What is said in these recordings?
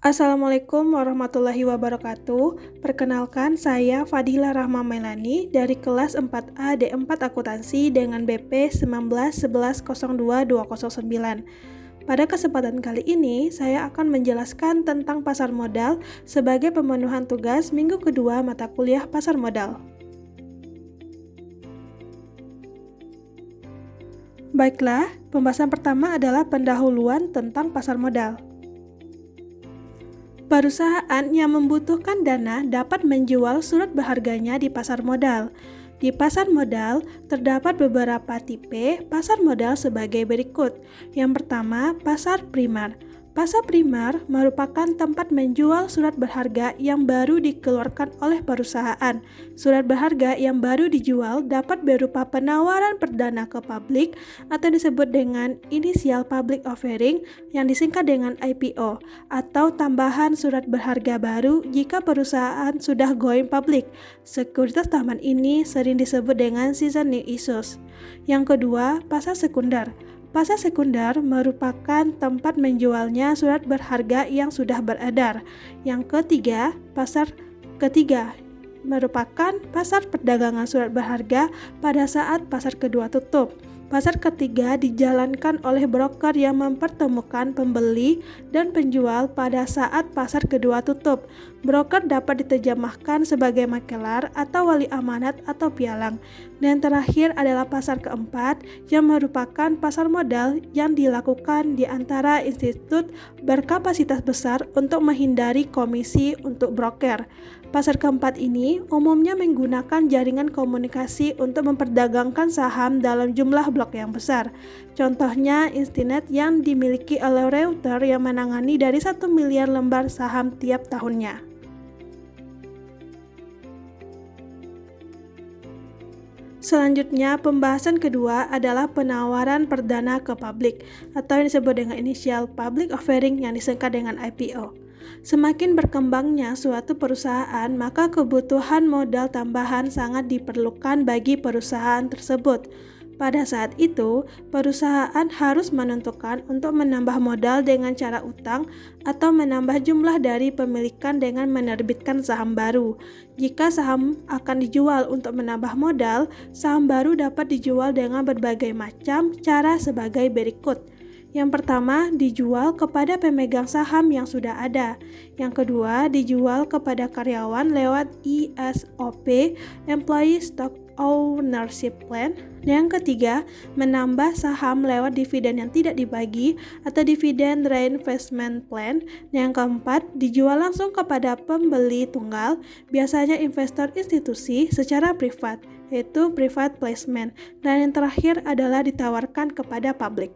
Assalamualaikum warahmatullahi wabarakatuh. Perkenalkan, saya Fadila Rahma Melani dari kelas 4A D4 Akuntansi dengan BP 1911020209. Pada kesempatan kali ini, saya akan menjelaskan tentang pasar modal sebagai pemenuhan tugas minggu kedua mata kuliah pasar modal. Baiklah, pembahasan pertama adalah pendahuluan tentang pasar modal. Perusahaan yang membutuhkan dana dapat menjual surat berharganya di pasar modal. Di pasar modal, terdapat beberapa tipe pasar modal sebagai berikut. Yang pertama, pasar primer. Pasar primer merupakan tempat menjual surat berharga yang baru dikeluarkan oleh perusahaan. Surat berharga yang baru dijual dapat berupa penawaran perdana ke publik atau disebut dengan initial public offering yang disingkat dengan IPO, atau tambahan surat berharga baru jika perusahaan sudah going public. Sekuritas tambahan ini sering disebut dengan season new issues. Yang kedua, pasar sekunder. Pasar sekunder merupakan tempat menjualnya surat berharga yang sudah beredar. Yang ketiga, pasar ketiga merupakan pasar perdagangan surat berharga pada saat pasar kedua tutup. Pasar ketiga dijalankan oleh broker yang mempertemukan pembeli dan penjual pada saat pasar kedua tutup. Broker dapat diterjemahkan sebagai makelar atau wali amanat atau pialang. Dan terakhir adalah pasar keempat yang merupakan pasar modal yang dilakukan di antara institut berkapasitas besar untuk menghindari komisi untuk broker. Pasar keempat ini umumnya menggunakan jaringan komunikasi untuk memperdagangkan saham dalam jumlah blok yang besar. Contohnya Instinet yang dimiliki oleh Reuters yang menangani dari 1 miliar lembar saham tiap tahunnya. Selanjutnya, pembahasan kedua adalah penawaran perdana ke publik atau yang disebut dengan initial public offering yang disingkat dengan IPO. Semakin berkembangnya suatu perusahaan, maka kebutuhan modal tambahan sangat diperlukan bagi perusahaan tersebut. Pada saat itu, perusahaan harus menentukan untuk menambah modal dengan cara utang atau menambah jumlah dari pemilikan dengan menerbitkan saham baru. Jika saham akan dijual untuk menambah modal, saham baru dapat dijual dengan berbagai macam cara sebagai berikut. Yang pertama, dijual kepada pemegang saham yang sudah ada. Yang kedua, dijual kepada karyawan lewat ESOP, Employee Stock Ownership Plan. Yang ketiga, menambah saham lewat dividen yang tidak dibagi atau Dividend Reinvestment Plan. Yang keempat, dijual langsung kepada pembeli tunggal, biasanya investor institusi secara privat, yaitu private placement. Dan yang terakhir adalah ditawarkan kepada publik.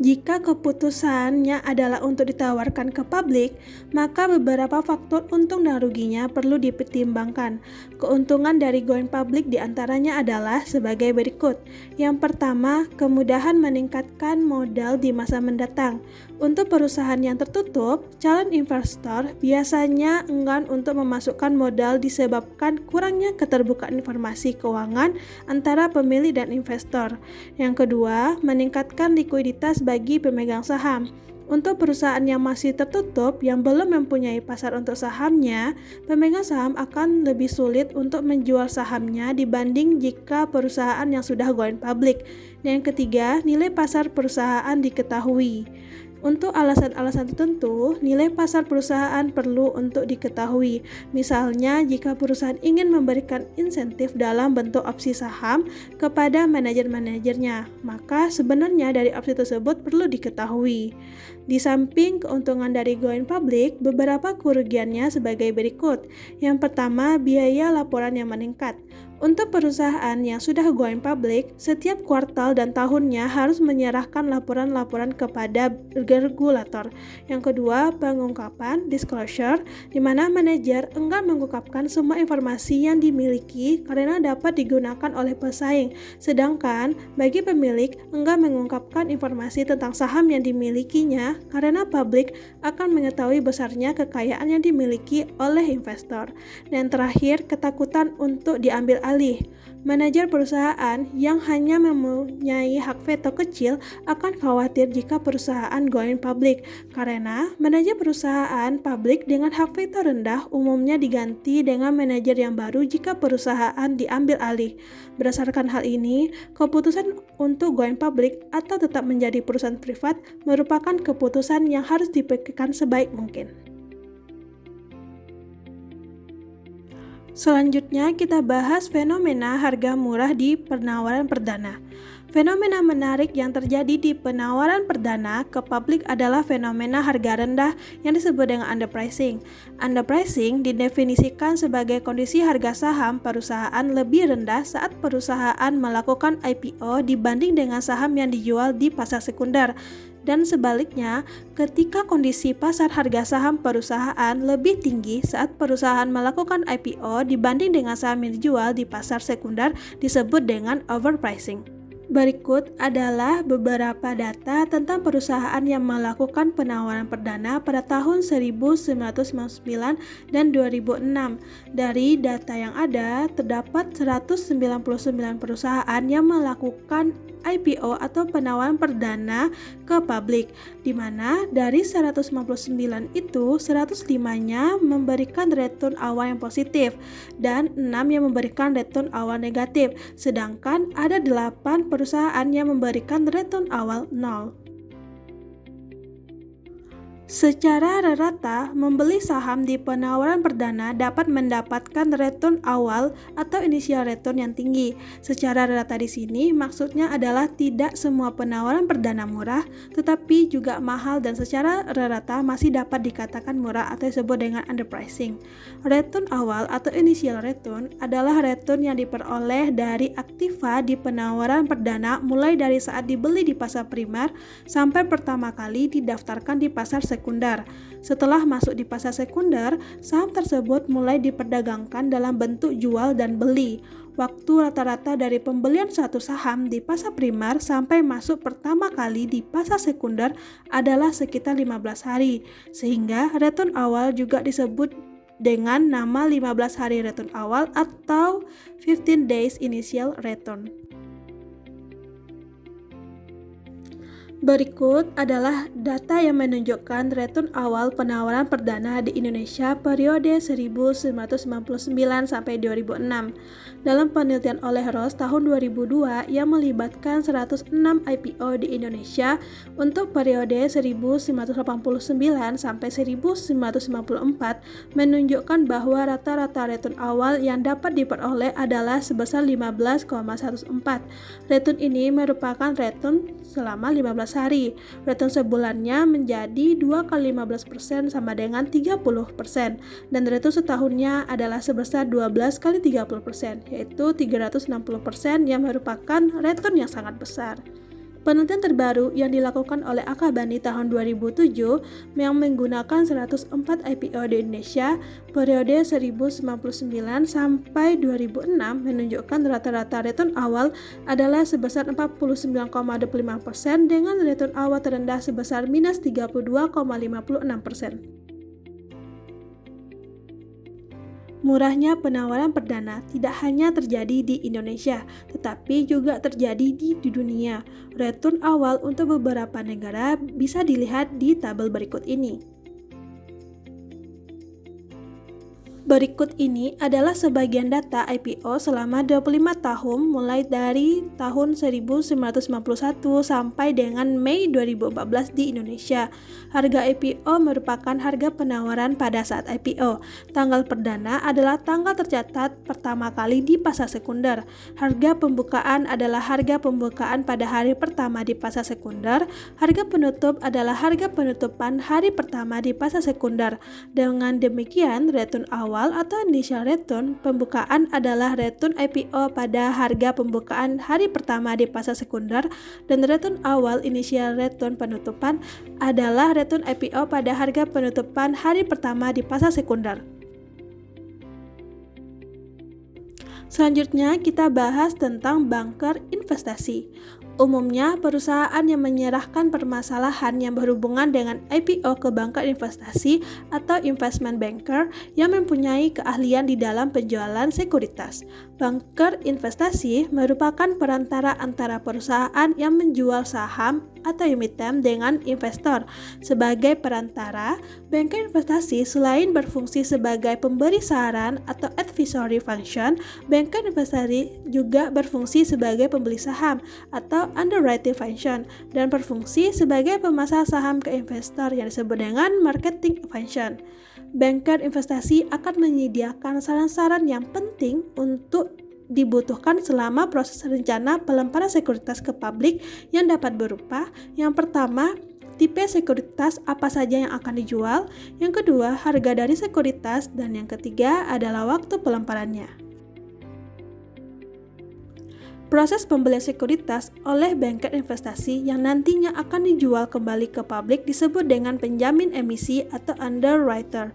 Jika keputusannya adalah untuk ditawarkan ke publik, maka beberapa faktor untung dan ruginya perlu dipertimbangkan. Keuntungan dari going public diantaranya adalah sebagai berikut. Yang pertama, kemudahan meningkatkan modal di masa mendatang. Untuk perusahaan yang tertutup, calon investor biasanya enggan untuk memasukkan modal disebabkan kurangnya keterbukaan informasi keuangan antara pemilik dan investor. Yang kedua, meningkatkan likuiditas bagi pemegang saham. Untuk perusahaan yang masih tertutup yang belum mempunyai pasar untuk sahamnya, pemegang saham akan lebih sulit untuk menjual sahamnya dibanding jika perusahaan yang sudah going public. Dan yang ketiga, nilai pasar perusahaan diketahui. Untuk alasan-alasan tertentu, nilai pasar perusahaan perlu untuk diketahui. Misalnya, jika perusahaan ingin memberikan insentif dalam bentuk opsi saham kepada manajer-manajernya, maka sebenarnya dari opsi tersebut perlu diketahui. Di samping keuntungan dari going public, beberapa kerugiannya sebagai berikut. Yang pertama, biaya laporan yang meningkat. Untuk perusahaan yang sudah going public, setiap kuartal dan tahunnya harus menyerahkan laporan-laporan kepada regulator. Yang kedua, pengungkapan disclosure, di mana manajer enggan mengungkapkan semua informasi yang dimiliki karena dapat digunakan oleh pesaing. Sedangkan bagi pemilik enggan mengungkapkan informasi tentang saham yang dimilikinya karena publik akan mengetahui besarnya kekayaan yang dimiliki oleh investor. Dan terakhir, ketakutan untuk diambil alih alih. Manajer perusahaan yang hanya mempunyai hak veto kecil akan khawatir jika perusahaan going public, karena manajer perusahaan publik dengan hak veto rendah umumnya diganti dengan manajer yang baru jika perusahaan diambil alih. Berdasarkan hal ini, keputusan untuk going public atau tetap menjadi perusahaan privat merupakan keputusan yang harus dipikirkan sebaik mungkin. Selanjutnya kita bahas fenomena harga murah di penawaran perdana. Fenomena menarik yang terjadi di penawaran perdana ke publik adalah fenomena harga rendah yang disebut dengan underpricing. Underpricing didefinisikan sebagai kondisi harga saham perusahaan lebih rendah saat perusahaan melakukan IPO dibanding dengan saham yang dijual di pasar sekunder. Dan sebaliknya, ketika kondisi pasar harga saham perusahaan lebih tinggi saat perusahaan melakukan IPO dibanding dengan saham yang dijual di pasar sekunder disebut dengan overpricing. Berikut adalah beberapa data tentang perusahaan yang melakukan penawaran perdana pada tahun 1999 dan 2006. Dari data yang ada, terdapat 199 perusahaan yang melakukan IPO atau penawaran perdana ke publik, di mana dari 159 itu 105-nya memberikan return awal yang positif dan 6 yang memberikan return awal negatif, sedangkan ada 8 perusahaan yang memberikan return awal 0. Secara rata, membeli saham di penawaran perdana dapat mendapatkan return awal atau initial return yang tinggi. Secara rata di sini maksudnya adalah tidak semua penawaran perdana murah, tetapi juga mahal dan secara rata masih dapat dikatakan murah atau disebut dengan underpricing. Return awal atau initial return adalah return yang diperoleh dari aktiva di penawaran perdana mulai dari saat dibeli di pasar primer sampai pertama kali didaftarkan di pasar sekunder. Setelah masuk di pasar sekunder, saham tersebut mulai diperdagangkan dalam bentuk jual dan beli. Waktu rata-rata dari pembelian suatu saham di pasar primer sampai masuk pertama kali di pasar sekunder adalah sekitar 15 hari, sehingga return awal juga disebut dengan nama 15 hari return awal atau 15 days initial return. Berikut adalah data yang menunjukkan return awal penawaran perdana di Indonesia periode 1999 sampai 2006. Dalam penelitian oleh Ross tahun 2002 yang melibatkan 106 IPO di Indonesia untuk periode 1989 sampai 1994 menunjukkan bahwa rata-rata return awal yang dapat diperoleh adalah sebesar 15,14. Return ini merupakan return selama 15 hari. Return sebulannya menjadi 2 kali 15% sama dengan 30%, dan return setahunnya adalah sebesar 12 kali 30%, yaitu 360% yang merupakan return yang sangat besar. Penelitian terbaru yang dilakukan oleh Akabani tahun 2007 yang menggunakan 104 IPO di Indonesia periode 1999 sampai 2006 menunjukkan rata-rata return awal adalah sebesar 49,25% dengan return awal terendah sebesar minus 32,56%. Murahnya penawaran perdana tidak hanya terjadi di Indonesia, tetapi juga terjadi di dunia. Return awal untuk beberapa negara bisa dilihat di tabel berikut ini. Berikut ini adalah sebagian data IPO selama 25 tahun mulai dari tahun 1991 sampai dengan Mei 2014 di Indonesia. Harga IPO merupakan harga penawaran pada saat IPO. Tanggal perdana adalah tanggal tercatat pertama kali di pasar sekunder. Harga pembukaan adalah harga pembukaan pada hari pertama di pasar sekunder. Harga penutup adalah harga penutupan hari pertama di pasar sekunder. Dengan demikian, return awal atau initial return pembukaan adalah return IPO pada harga pembukaan hari pertama di pasar sekunder, dan return awal initial return penutupan adalah return IPO pada harga penutupan hari pertama di pasar sekunder. Selanjutnya kita bahas tentang banker investasi. Umumnya, perusahaan yang menyerahkan permasalahan yang berhubungan dengan IPO ke banker investasi atau investment banker yang mempunyai keahlian di dalam penjualan sekuritas. Banker investasi merupakan perantara antara perusahaan yang menjual saham atau emiten dengan investor. Sebagai perantara, banker investasi selain berfungsi sebagai pemberi saran atau advisory function, banker investasi juga berfungsi sebagai pembeli saham atau underwriting function dan berfungsi sebagai pemasar saham ke investor yang disebut dengan marketing function. Banker investasi akan menyediakan saran-saran yang penting untuk dibutuhkan selama proses rencana pelemparan sekuritas ke publik yang dapat berupa yang pertama, tipe sekuritas apa saja yang akan dijual, yang kedua, harga dari sekuritas, dan yang ketiga adalah waktu pelemparannya. Proses pembelian sekuritas oleh banker investasi yang nantinya akan dijual kembali ke publik disebut dengan penjamin emisi atau underwriter.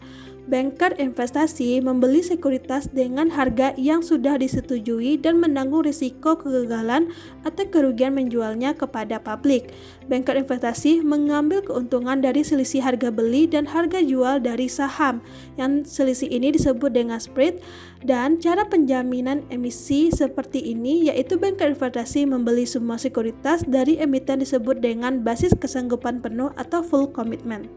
Banker investasi membeli sekuritas dengan harga yang sudah disetujui dan menanggung risiko kegagalan atau kerugian menjualnya kepada publik. Banker investasi mengambil keuntungan dari selisih harga beli dan harga jual dari saham, yang selisih ini disebut dengan spread, dan cara penjaminan emisi seperti ini yaitu banker investasi membeli semua sekuritas dari emiten disebut dengan basis kesanggupan penuh atau full commitment.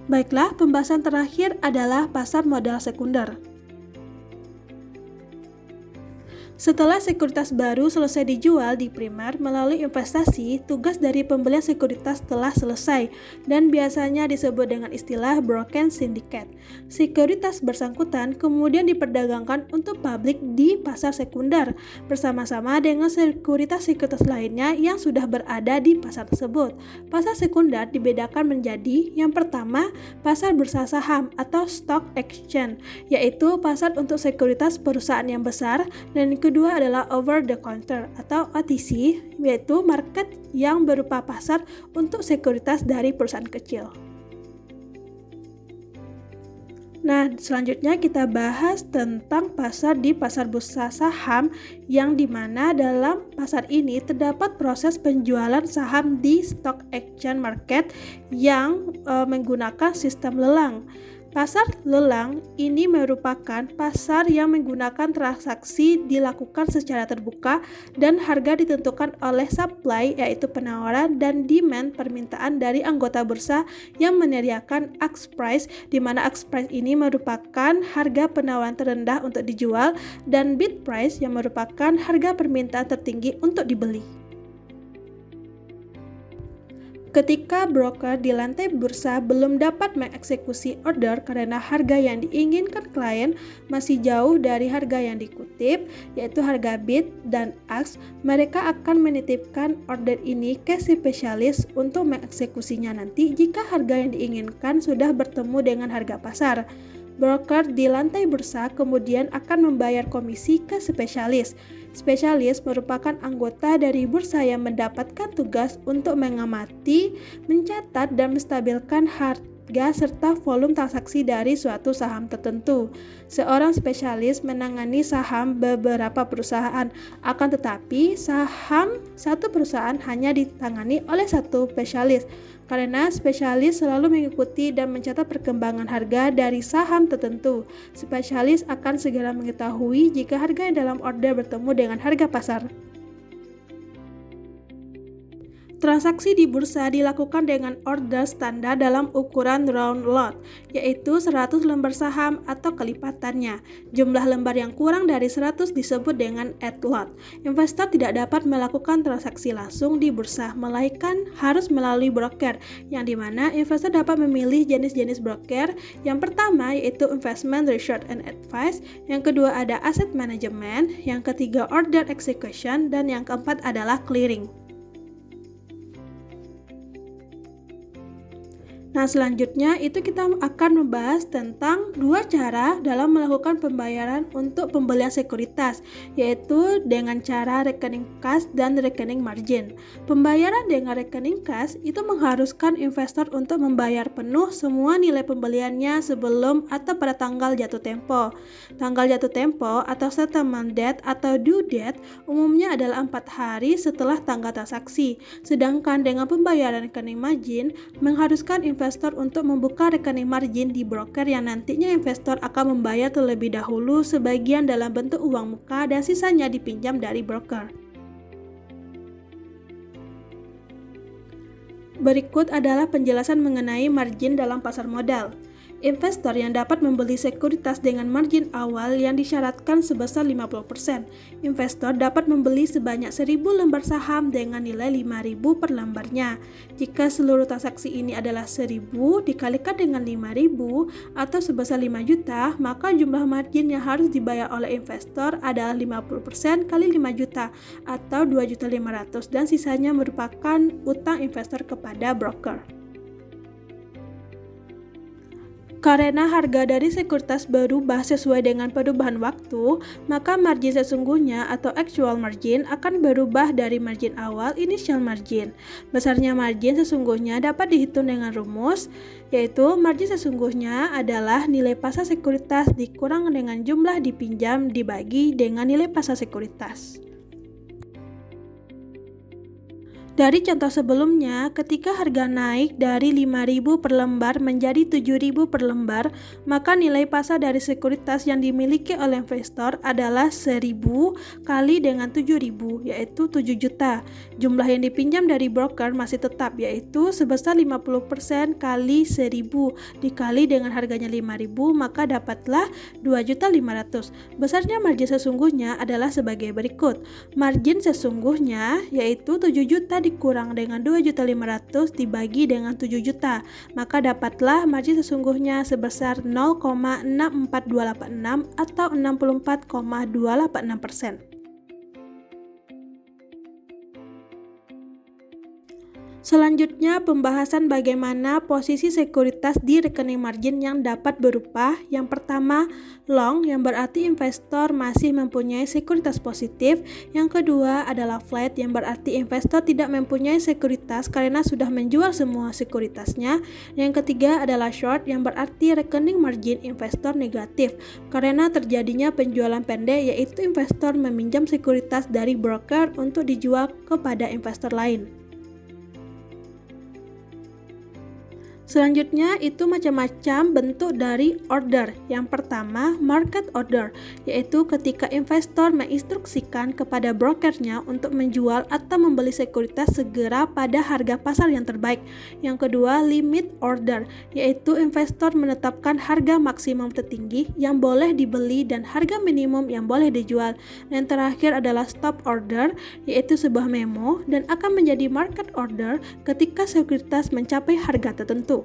Baiklah, pembahasan terakhir adalah pasar modal sekunder. Setelah sekuritas baru selesai dijual di primer melalui investasi, tugas dari pembelian sekuritas telah selesai dan biasanya disebut dengan istilah broken syndicate. Sekuritas bersangkutan kemudian diperdagangkan untuk publik di pasar sekunder bersama-sama dengan sekuritas-sekuritas lainnya yang sudah berada di pasar tersebut. Pasar sekunder dibedakan menjadi yang pertama, pasar bursa saham atau stock exchange, yaitu pasar untuk sekuritas perusahaan yang besar, dan kedua adalah over the counter atau OTC, yaitu market yang berupa pasar untuk sekuritas dari perusahaan kecil. Nah, selanjutnya kita bahas tentang pasar di pasar bursa saham, yang dimana dalam pasar ini terdapat proses penjualan saham di stock exchange market yang menggunakan sistem lelang. Pasar lelang ini merupakan pasar yang menggunakan transaksi dilakukan secara terbuka dan harga ditentukan oleh supply, yaitu penawaran, dan demand, permintaan dari anggota bursa yang menyediakan ask price, di mana ask price ini merupakan harga penawaran terendah untuk dijual, dan bid price yang merupakan harga permintaan tertinggi untuk dibeli. Ketika broker di lantai bursa belum dapat mengeksekusi order karena harga yang diinginkan klien masih jauh dari harga yang dikutip, yaitu harga bid dan ask, mereka akan menitipkan order ini ke spesialis untuk mengeksekusinya nanti jika harga yang diinginkan sudah bertemu dengan harga pasar. Broker di lantai bursa kemudian akan membayar komisi ke spesialis. Spesialis merupakan anggota dari bursa yang mendapatkan tugas untuk mengamati, mencatat, dan menstabilkan harga serta volume transaksi dari suatu saham tertentu. Seorang spesialis menangani saham beberapa perusahaan, akan tetapi saham satu perusahaan hanya ditangani oleh satu spesialis. Karena spesialis selalu mengikuti dan mencatat perkembangan harga dari saham tertentu, spesialis akan segera mengetahui jika harga yang dalam order bertemu dengan harga pasar. Transaksi di bursa dilakukan dengan order standar dalam ukuran round lot, yaitu 100 lembar saham atau kelipatannya. Jumlah lembar yang kurang dari 100 disebut dengan at lot. Investor tidak dapat melakukan transaksi langsung di bursa, melainkan harus melalui broker, yang dimana investor dapat memilih jenis-jenis broker. Yang pertama yaitu investment research and advice, yang kedua ada asset management, yang ketiga order execution, dan yang keempat adalah clearing. Nah, selanjutnya itu kita akan membahas tentang dua cara dalam melakukan pembayaran untuk pembelian sekuritas, yaitu dengan cara rekening kas dan rekening margin. Pembayaran dengan rekening kas itu mengharuskan investor untuk membayar penuh semua nilai pembeliannya sebelum atau pada tanggal jatuh tempo. Tanggal jatuh tempo atau settlement date atau due date umumnya adalah 4 hari setelah tanggal transaksi. Sedangkan dengan pembayaran rekening margin mengharuskan investor untuk membuka rekening margin di broker yang nantinya investor akan membayar terlebih dahulu sebagian dalam bentuk uang muka dan sisanya dipinjam dari broker. Berikut adalah penjelasan mengenai margin dalam pasar modal. Investor yang dapat membeli sekuritas dengan margin awal yang disyaratkan sebesar 50%. Investor dapat membeli sebanyak 1.000 lembar saham dengan nilai 5.000 per lembarnya. Jika seluruh transaksi ini adalah 1.000 dikalikan dengan 5.000 atau sebesar 5 juta, maka jumlah margin yang harus dibayar oleh investor adalah 50% kali 5 juta atau 2.500.000 dan sisanya merupakan utang investor kepada broker. Karena harga dari sekuritas berubah sesuai dengan perubahan waktu, maka margin sesungguhnya atau actual margin akan berubah dari margin awal initial margin. Besarnya margin sesungguhnya dapat dihitung dengan rumus, yaitu margin sesungguhnya adalah nilai pasar sekuritas dikurang dengan jumlah dipinjam dibagi dengan nilai pasar sekuritas. Dari contoh sebelumnya, ketika harga naik dari 5.000 per lembar menjadi 7.000 per lembar, maka nilai pasar dari sekuritas yang dimiliki oleh investor adalah 1.000 kali dengan 7.000, yaitu 7 juta. Jumlah yang dipinjam dari broker masih tetap, yaitu sebesar 50% kali 1.000 dikali dengan harganya 5.000, maka dapatlah 2.500.000. Besarnya margin sesungguhnya adalah sebagai berikut. Margin sesungguhnya yaitu 7 juta dikurang dengan 2.500.000 dibagi dengan 7 juta, maka dapatlah margin sesungguhnya sebesar 0,64286 atau 64,286%. Selanjutnya, pembahasan bagaimana posisi sekuritas di rekening margin yang dapat berupa. Yang pertama, long, yang berarti investor masih mempunyai sekuritas positif. Yang kedua adalah flat, yang berarti investor tidak mempunyai sekuritas karena sudah menjual semua sekuritasnya. Yang ketiga adalah short, yang berarti rekening margin investor negatif karena terjadinya penjualan pendek, yaitu investor meminjam sekuritas dari broker untuk dijual kepada investor lain. Selanjutnya itu macam-macam bentuk dari order. Yang pertama, market order, yaitu ketika investor menginstruksikan kepada brokernya untuk menjual atau membeli sekuritas segera pada harga pasar yang terbaik. Yang kedua, limit order, yaitu investor menetapkan harga maksimum tertinggi yang boleh dibeli dan harga minimum yang boleh dijual. Dan terakhir adalah stop order, yaitu sebuah memo dan akan menjadi market order ketika sekuritas mencapai harga tertentu.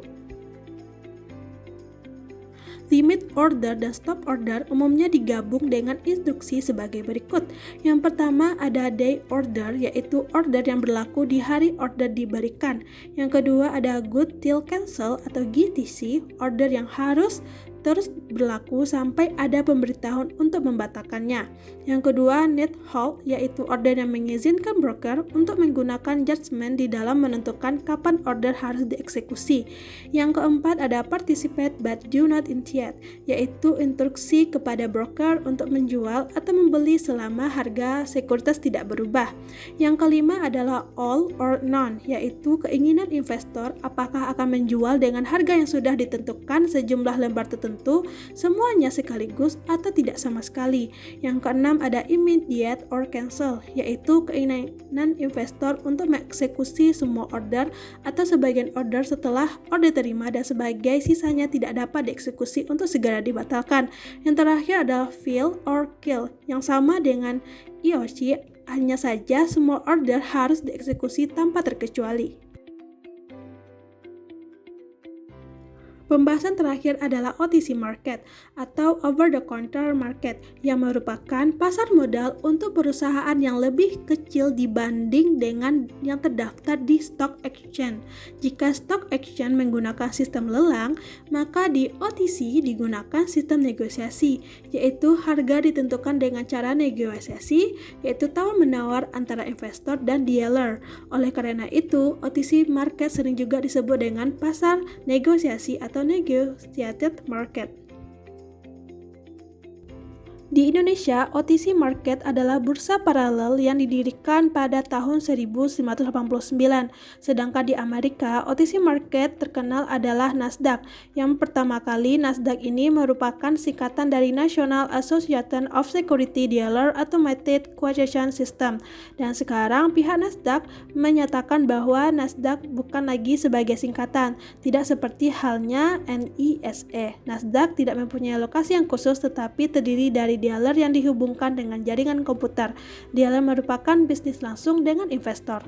Limit order dan stop order umumnya digabung dengan instruksi sebagai berikut. Yang pertama ada day order, yaitu order yang berlaku di hari order diberikan. Yang kedua ada good till cancel atau GTC, order yang harus terus berlaku sampai ada pemberitahuan untuk membatalkannya. Yang kedua, net halt, yaitu order yang mengizinkan broker untuk menggunakan judgment di dalam menentukan kapan order harus dieksekusi. Yang keempat ada participate but do not initiate, yaitu instruksi kepada broker untuk menjual atau membeli selama harga sekuritas tidak berubah. Yang kelima adalah all or none, yaitu keinginan investor apakah akan menjual dengan harga yang sudah ditentukan sejumlah lembar tertentu, semuanya sekaligus atau tidak sama sekali. Yang keenam ada immediate or cancel, yaitu keinginan investor untuk mengeksekusi semua order atau sebagian order setelah order terima dan sebagai sisanya tidak dapat dieksekusi untuk segera dibatalkan. Yang terakhir adalah fill or kill, yang sama dengan IOC, hanya saja semua order harus dieksekusi tanpa terkecuali. Pembahasan terakhir adalah OTC market atau over the counter market yang merupakan pasar modal untuk perusahaan yang lebih kecil dibanding dengan yang terdaftar di stock exchange. Jika stock exchange menggunakan sistem lelang, maka di OTC digunakan sistem negosiasi, yaitu harga ditentukan dengan cara negosiasi, yaitu tawar-menawar antara investor dan dealer. Oleh karena itu, OTC market sering juga disebut dengan pasar negosiasi atau negotiated market. Di Indonesia, OTC Market adalah bursa paralel yang didirikan pada tahun 1989. Sedangkan di Amerika, OTC Market terkenal adalah Nasdaq. Yang pertama kali, Nasdaq ini merupakan singkatan dari National Association of Security Dealer Automated Quotation System. Dan sekarang pihak Nasdaq menyatakan bahwa Nasdaq bukan lagi sebagai singkatan, tidak seperti halnya NISE. Nasdaq tidak mempunyai lokasi yang khusus tetapi terdiri dari dealer yang dihubungkan dengan jaringan komputer. Dealer merupakan bisnis langsung dengan investor.